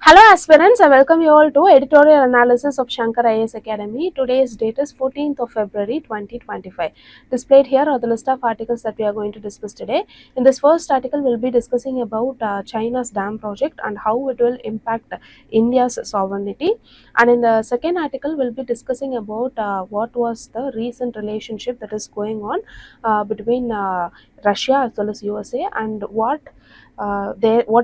Hello aspirants, I welcome you all to Editorial Analysis of Shankar IAS Academy. Today's date is 14th of February 2025. Displayed here are the list of articles that we are going to discuss today. In this first article, we'll be discussing about China's dam project and how it will impact India's sovereignty. And in the second article, we'll be discussing about what was the recent relationship that is going on between Russia as well as USA and what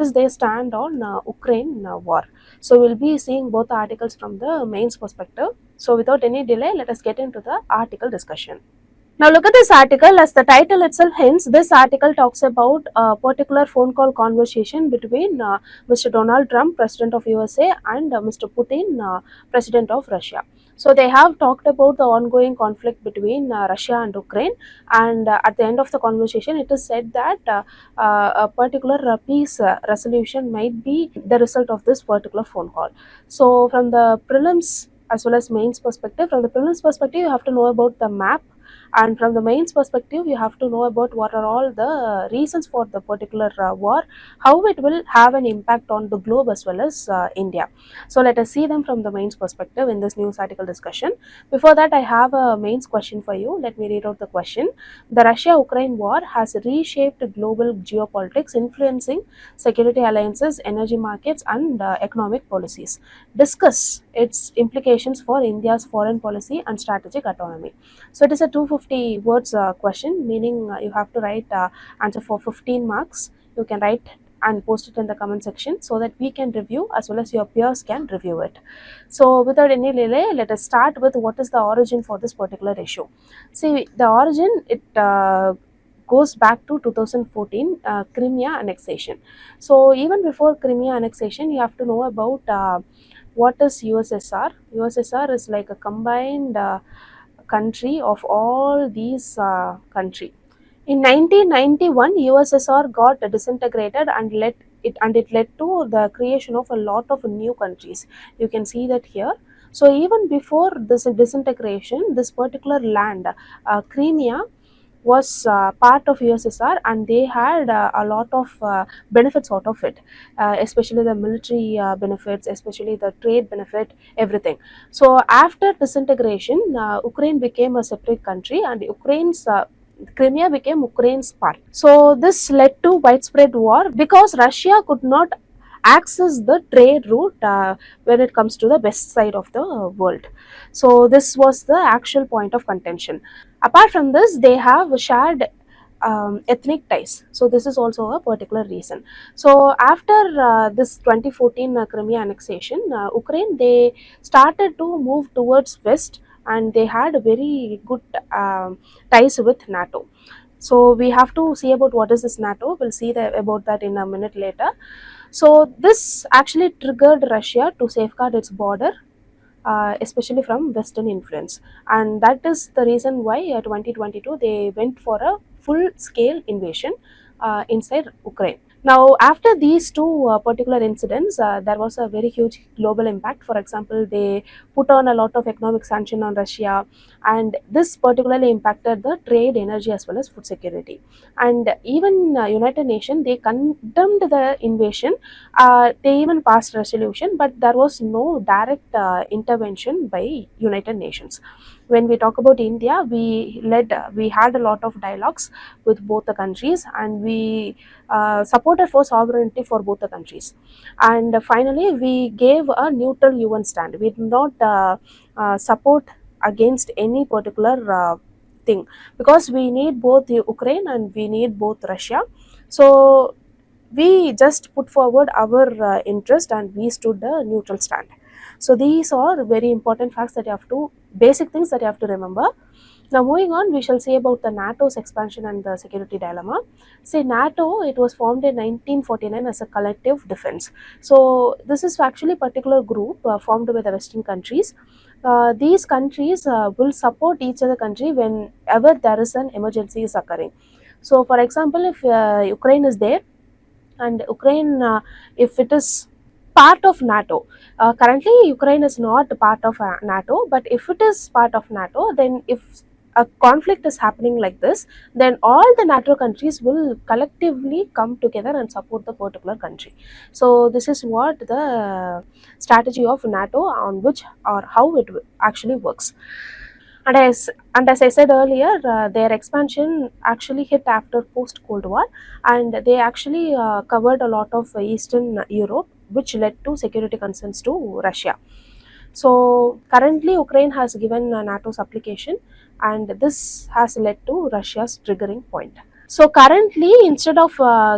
is their stand on Ukraine war. So we'll be seeing both articles from the mains perspective. So without any delay, let us get into the article discussion. Now look at this article. As the title itself hints, this article talks about a particular phone call conversation between Mr. Donald Trump, President of USA, and Mr. Putin, President of Russia. So they have talked about the ongoing conflict between Russia and Ukraine, and at the end of the conversation, it is said that a particular peace resolution might be the result of this particular phone call. So from the prelims as well as mains perspective, from the prelims perspective, you have to know about the map, and from the mains perspective you have to know about what are all the reasons for the particular war, how it will have an impact on the globe as well as India. So let us see them from the mains perspective in this news article discussion. Before that, I have a mains question for you. Let me read out the question. The Russia-Ukraine war has reshaped global geopolitics, influencing security alliances, energy markets, and economic policies. Discuss its implications for India's foreign policy and strategic autonomy. So it is a 250 words question, meaning you have to write answer for 15 marks. You can write and post it in the comment section so that we can review as well as your peers can review it. So without any delay, let us start with what is the origin for this particular issue. See, the origin, it goes back to 2014 Crimea annexation. So even before Crimea annexation, you have to know about what is USSR. USSR is like a combined country of all these country. In 1991, USSR got disintegrated and it led to the creation of a lot of new countries. You can see that here. So even before this disintegration, this particular land, Crimea, was part of USSR, and they had a lot of benefits out of it, especially the military benefits, especially the trade benefit, everything. So after disintegration, Ukraine became a separate country, and Crimea became Ukraine's part. So this led to widespread war because Russia could not access the trade route when it comes to the west side of the world. So this was the actual point of contention. Apart from this, they have shared ethnic ties. So this is also a particular reason. So after this 2014 Crimea annexation, Ukraine, they started to move towards west, and they had very good ties with NATO. So we have to see about what is this NATO. We'll see about that in a minute later. So this actually triggered Russia to safeguard its border, especially from Western influence, and that is the reason why 2022 they went for a full-scale invasion inside Ukraine. Now, after these two particular incidents, there was a very huge global impact. For example, they put on a lot of economic sanction on Russia, and this particularly impacted the trade, energy, as well as food security. And even United Nations, they condemned the invasion. They even passed resolution, but there was no direct intervention by United Nations. When we talk about India, we had a lot of dialogues with both the countries, and we supported for sovereignty for both the countries. And finally, we gave a neutral UN stand. We did not support against any particular thing, because we need both Ukraine and we need both Russia. So we just put forward our interest, and we stood a neutral stand. So these are very important facts that you have to, basic things that you have to remember. Now moving on, we shall see about the NATO's expansion and the security dilemma. See, NATO, it was formed in 1949 as a collective defense. So this is actually a particular group formed by the Western countries. These countries will support each other country whenever there is an emergency is occurring. So for example, if Ukraine is there, and Ukraine, if it is part of NATO, currently Ukraine is not part of NATO, but if it is part of NATO, then if a conflict is happening like this, then all the NATO countries will collectively come together and support the particular country. So this is what the strategy of NATO on which or how it actually works. And as I said earlier, their expansion actually hit after post Cold War, and they actually covered a lot of Eastern Europe, which led to security concerns to Russia. So currently, Ukraine has given NATO's application, and this has led to Russia's triggering point. So currently, instead of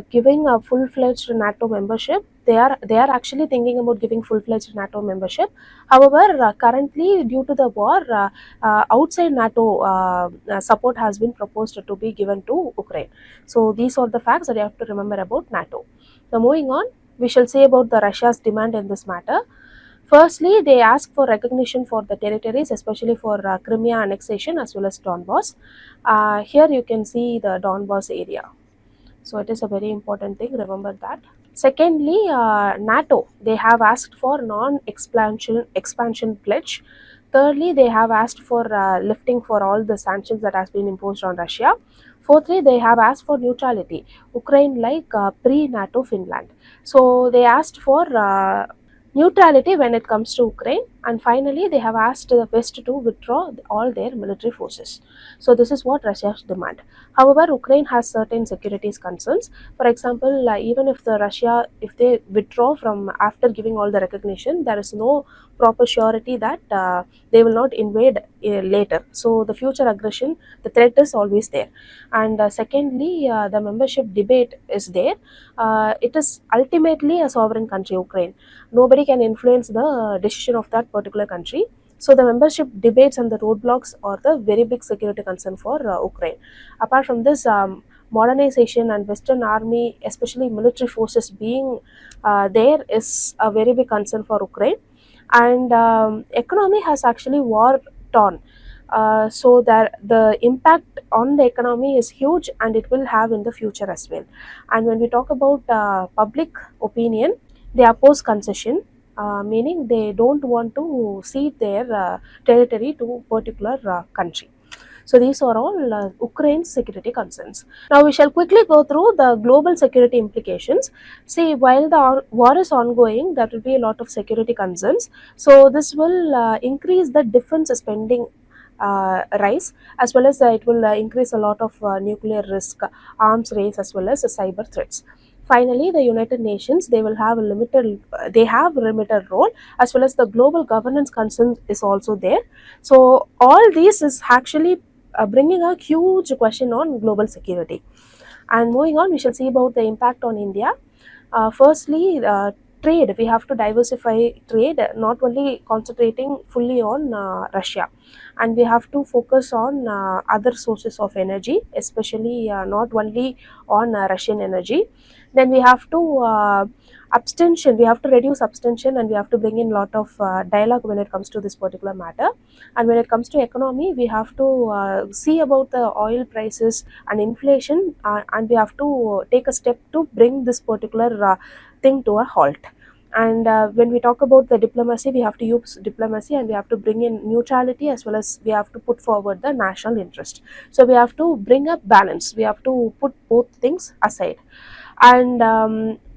giving a full-fledged NATO membership, they are actually thinking about giving full-fledged NATO membership. However, currently, due to the war, outside NATO support has been proposed to be given to Ukraine. So these are the facts that you have to remember about NATO. Now, moving on, we shall say about the Russia's demand in this matter. Firstly, they ask for recognition for the territories, especially for Crimea annexation as well as Donbass. Here you can see the Donbass area. So it is a very important thing, remember that. Secondly, NATO, they have asked for non-expansion pledge. Thirdly, they have asked for lifting for all the sanctions that has been imposed on Russia. Fourthly, they have asked for neutrality, Ukraine like pre-NATO Finland. So they asked for neutrality when it comes to Ukraine, and finally they have asked the West to withdraw all their military forces. So this is what Russia's demand. However, Ukraine has certain security concerns. For example, even if if they withdraw from after giving all the recognition, there is no proper surety that they will not invade later. So the future aggression, the threat is always there. And secondly, the membership debate is there. It is ultimately a sovereign country, Ukraine. Nobody can influence the decision of that particular country. So the membership debates and the roadblocks are the very big security concern for Ukraine. Apart from this, modernization and Western army, especially military forces being there, is a very big concern for Ukraine. And economy has actually war torn. So that the impact on the economy is huge, and it will have in the future as well. And when we talk about public opinion, they oppose concession, meaning they don't want to cede their territory to particular country. So these are all Ukraine's security concerns. Now we shall quickly go through the global security implications. See, while the war is ongoing, there will be a lot of security concerns. So this will increase the defense spending rise, as well as it will increase a lot of nuclear risk, arms race, as well as cyber threats. Finally, the United Nations, they will have a limited role, as well as the global governance concern is also there. So all this is actually bringing a huge question on global security. And moving on, we shall see about the impact on India. Firstly, trade. We have to diversify trade, not only concentrating fully on Russia, and we have to focus on other sources of energy, especially not only on Russian energy. Then we have to abstention. We have to reduce abstention, and we have to bring in a lot of dialogue when it comes to this particular matter. And when it comes to economy, we have to see about the oil prices and inflation, and we have to take a step to bring this particular thing to a halt. And when we talk about the diplomacy, we have to use diplomacy, and we have to bring in neutrality, as well as we have to put forward the national interest. So we have to bring up balance. We have to put both things aside. And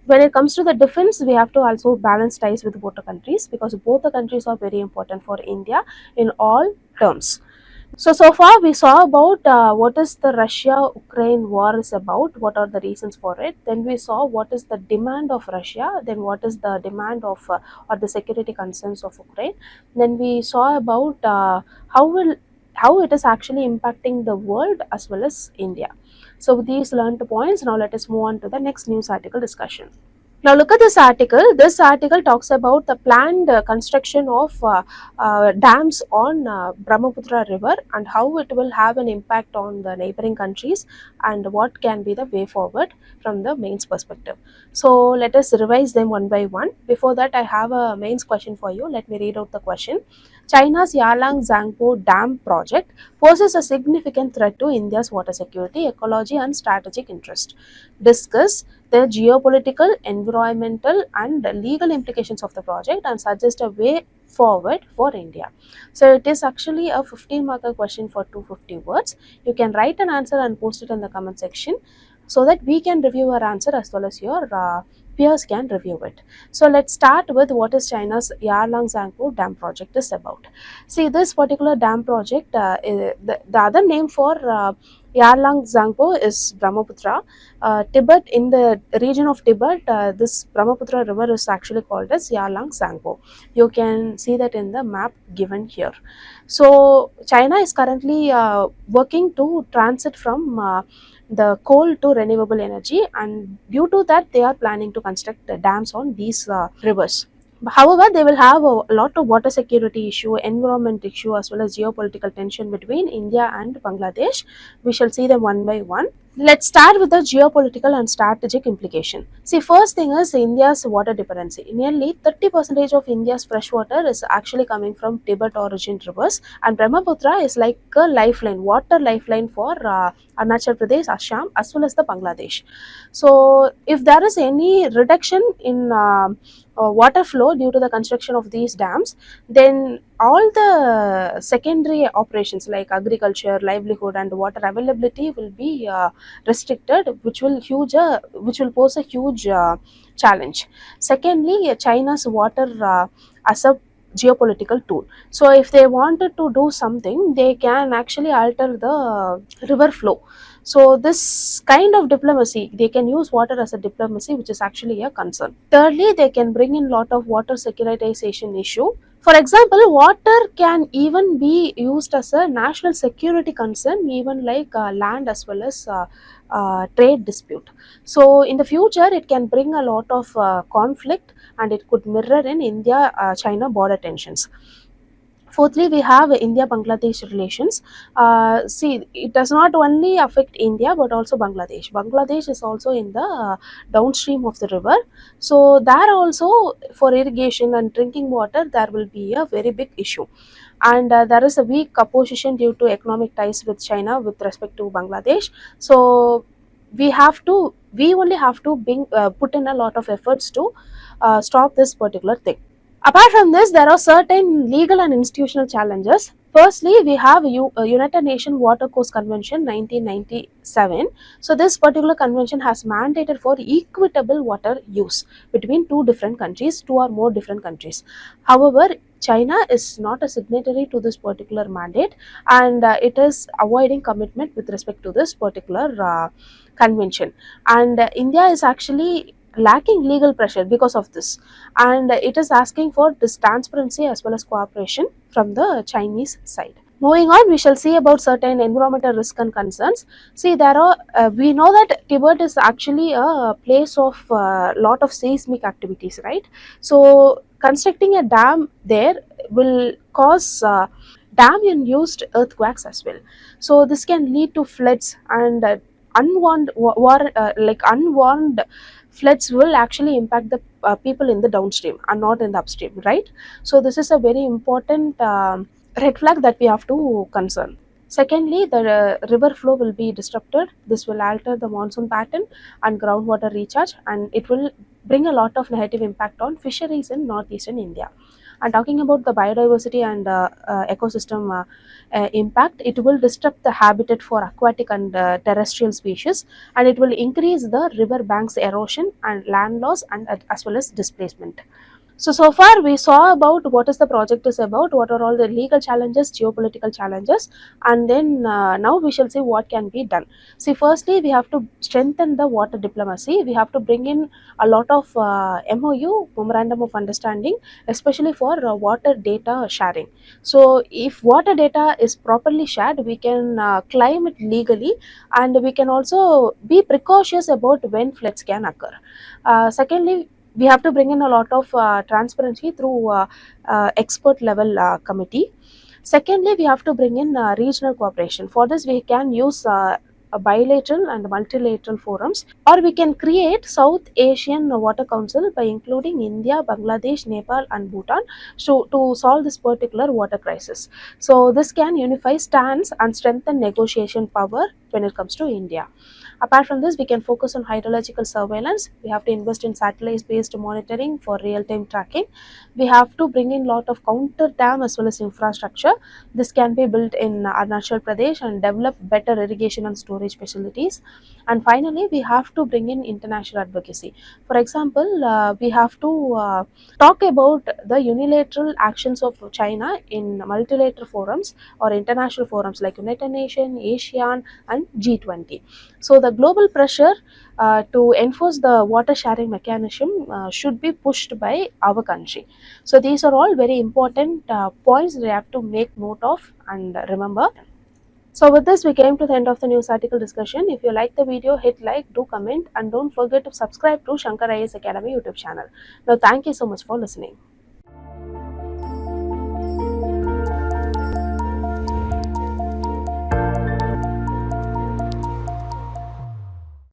when it comes to the defense, we have to also balance ties with both the countries, because both the countries are very important for India in all terms. So far we saw about what is the Russia-Ukraine war is about, what are the reasons for it. Then we saw what is the demand of Russia, then what is the demand of or the security concerns of Ukraine. Then we saw about how it is actually impacting the world as well as India. So with these learned points, now let us move on to the next news article discussion. Now look at this article. This article talks about the planned construction of dams on Brahmaputra river, and how it will have an impact on the neighboring countries, and what can be the way forward from the mains perspective. So let us revise them one by one. Before that, I have a mains question for you. Let me read out the question. China's Yarlung Zangbo dam project poses a significant threat to India's water security, ecology and strategic interest. Discuss the geopolitical, environmental, and legal implications of the project and suggest a way forward for India. So it is actually a 15-marker question for 250 words. You can write an answer and post it in the comment section so that we can review your answer as well as your peers can review it. So let's start with what is China's Yarlung Zangbo dam project is about. See, this particular dam project, the other name for Yarlung Zangbo is Brahmaputra. Tibet, in the region of Tibet, this Brahmaputra river is actually called as Yarlung Zangbo. You can see that in the map given here. So China is currently working to transit from the coal to renewable energy, and due to that they are planning to construct dams on these rivers. However, they will have a lot of water security issue, environment issue, as well as geopolitical tension between India and Bangladesh. We shall see them one by one. Let's start with the geopolitical and strategic implication. See, first thing is India's water dependency. Nearly 30% of India's fresh water is actually coming from Tibet origin rivers, and Brahmaputra is like a lifeline, water lifeline for Arunachal Pradesh, Assam, as well as the Bangladesh. So, if there is any reduction in water flow due to the construction of these dams, then all the secondary operations like agriculture, livelihood, and water availability will be restricted, which will pose a huge challenge. Secondly, China's water as a geopolitical tool. So if they wanted to do something, they can actually alter the river flow. So this kind of diplomacy, they can use water as a diplomacy, which is actually a concern. Thirdly, they can bring in lot of water securitization issue. For example, water can even be used as a national security concern, even like land as well as trade dispute. So in the future, it can bring a lot of conflict, and it could mirror in India-China border tensions. Fourthly, we have India-Bangladesh relations. See, it does not only affect India but also Bangladesh. Bangladesh is also in the downstream of the river. So there also, for irrigation and drinking water, there will be a very big issue. And there is a weak opposition due to economic ties with China with respect to Bangladesh. So we only have to put in a lot of efforts to stop this particular thing. Apart from this, there are certain legal and institutional challenges. Firstly, we have United Nations Watercourse Convention 1997. So this particular convention has mandated for equitable water use between two or more different countries. However, China is not a signatory to this particular mandate, and it is avoiding commitment with respect to this particular convention. And India is actually lacking legal pressure because of this, and it is asking for this transparency as well as cooperation from the Chinese side. Moving on, we shall see about certain environmental risk and concerns. See, we know that Tibet is actually a place of lot of seismic activities, right? So constructing a dam there will cause dam-induced earthquakes as well. So this can lead to floods, and unwarned floods will actually impact the people in the downstream and not in the upstream, right? So this is a very important red flag that we have to concern. Secondly, the river flow will be disrupted. This will alter the monsoon pattern and groundwater recharge, and it will bring a lot of negative impact on fisheries in northeastern India. And talking about the biodiversity and ecosystem impact, it will disrupt the habitat for aquatic and terrestrial species, and it will increase the river banks erosion and land loss, and as well as displacement. So far we saw about what is the project is about, what are all the legal challenges, geopolitical challenges, and then now we shall see what can be done. See, firstly, we have to strengthen the water diplomacy. We have to bring in a lot of MoU, Memorandum of Understanding, especially for water data sharing. So if water data is properly shared, we can claim it legally, and we can also be precautious about when floods can occur. Secondly, we have to bring in a lot of transparency through expert level committee. Secondly, we have to bring in regional cooperation. For this, we can use a bilateral and multilateral forums, or we can create South Asian Water Council by including India, Bangladesh, Nepal, and Bhutan to solve this particular water crisis. So this can unify stance and strengthen negotiation power when it comes to India. Apart from this, we can focus on hydrological surveillance. We have to invest in satellite-based monitoring for real-time tracking. We have to bring in lot of counter dam as well as infrastructure. This can be built in Arunachal Pradesh and develop better irrigation and storage facilities. And finally, we have to bring in international advocacy. For example, we have to talk about the unilateral actions of China in multilateral forums or international forums like United Nations, ASEAN, and G20. So the global pressure to enforce the water sharing mechanism should be pushed by our country. So these are all very important points that you have to make note of and remember. So with this, we came to the end of the news article discussion. If you like the video, hit like, do comment, and don't forget to subscribe to Shankar IAS Academy YouTube channel. Now, thank you so much for listening.